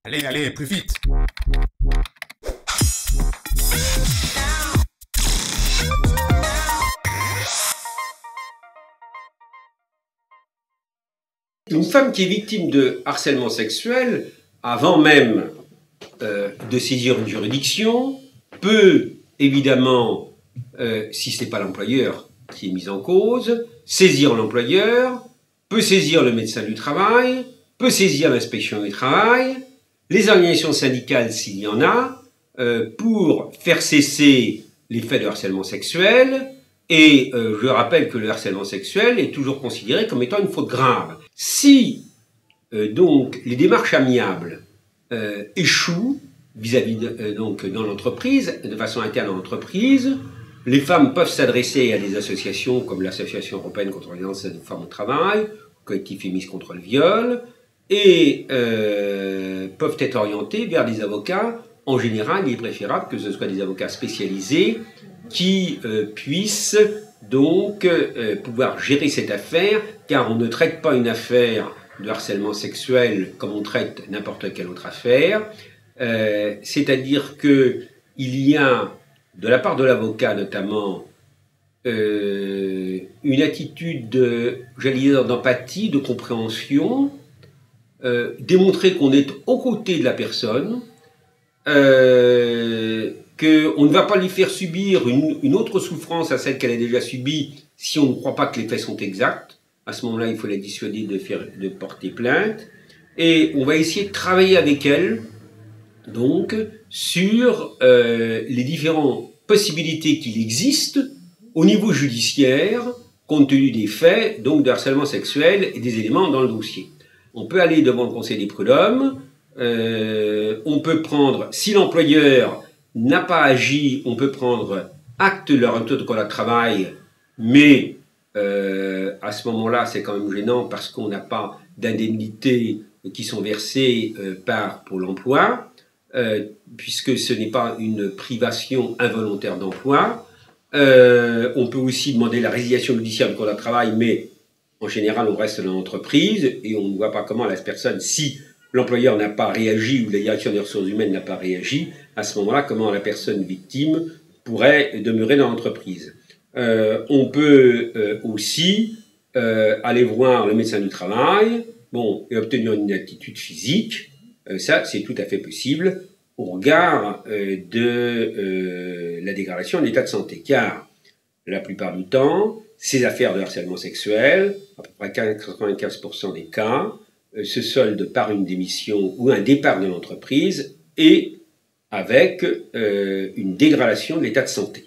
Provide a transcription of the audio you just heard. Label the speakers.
Speaker 1: Allez, allez, plus vite.
Speaker 2: Une femme qui est victime de harcèlement sexuel, avant même de saisir une juridiction, peut évidemment, si ce n'est pas l'employeur qui est mis en cause, saisir l'employeur, peut saisir le médecin du travail, peut saisir l'inspection du travail, les organisations syndicales s'il y en a, pour faire cesser les faits de harcèlement sexuel. Et je rappelle que le harcèlement sexuel est toujours considéré comme étant une faute grave. Si donc les démarches amiables échouent vis-à-vis donc dans l'entreprise, de façon interne dans l'entreprise, les femmes peuvent s'adresser à des associations comme l'Association européenne contre les violences des femmes au travail, le collectif féministe contre le viol, et peuvent être orientées vers des avocats. En général, il est préférable que ce soit des avocats spécialisés qui puissent donc pouvoir gérer cette affaire, car on ne traite pas une affaire de harcèlement sexuel comme on traite n'importe quelle autre affaire. C'est-à-dire qu'il y a, de la part de l'avocat notamment, une attitude, j'allais dire, d'empathie, de compréhension, démontrer qu'on est aux côtés de la personne, qu'on ne va pas lui faire subir une autre souffrance à celle qu'elle a déjà subie si on ne croit pas que les faits sont exacts. À ce moment-là, il faut la dissuader de porter plainte. Et on va essayer de travailler avec elle, donc, sur les différentes possibilités qu'il existe au niveau judiciaire, compte tenu des faits, donc de harcèlement sexuel et des éléments dans le dossier. On peut aller devant le Conseil des prud'hommes, on peut prendre, si l'employeur n'a pas agi, on peut prendre acte de la rupture de contrat de travail, mais à ce moment-là, c'est quand même gênant parce qu'on n'a pas d'indemnités qui sont versées par Pôle emploi, puisque ce n'est pas une privation involontaire d'emploi. On peut aussi demander la résiliation judiciaire du contrat de travail, mais en général, on reste dans l'entreprise et on ne voit pas comment la personne, si l'employeur n'a pas réagi ou la direction des ressources humaines n'a pas réagi, à ce moment-là, comment la personne victime pourrait demeurer dans l'entreprise. On peut aussi aller voir le médecin du travail, bon, et obtenir une attitude physique. Ça, c'est tout à fait possible au regard de la dégradation de l'état de santé. Car, la plupart du temps, ces affaires de harcèlement sexuel, à peu près 95% des cas, se soldent par une démission ou un départ de l'entreprise et avec une dégradation de l'état de santé.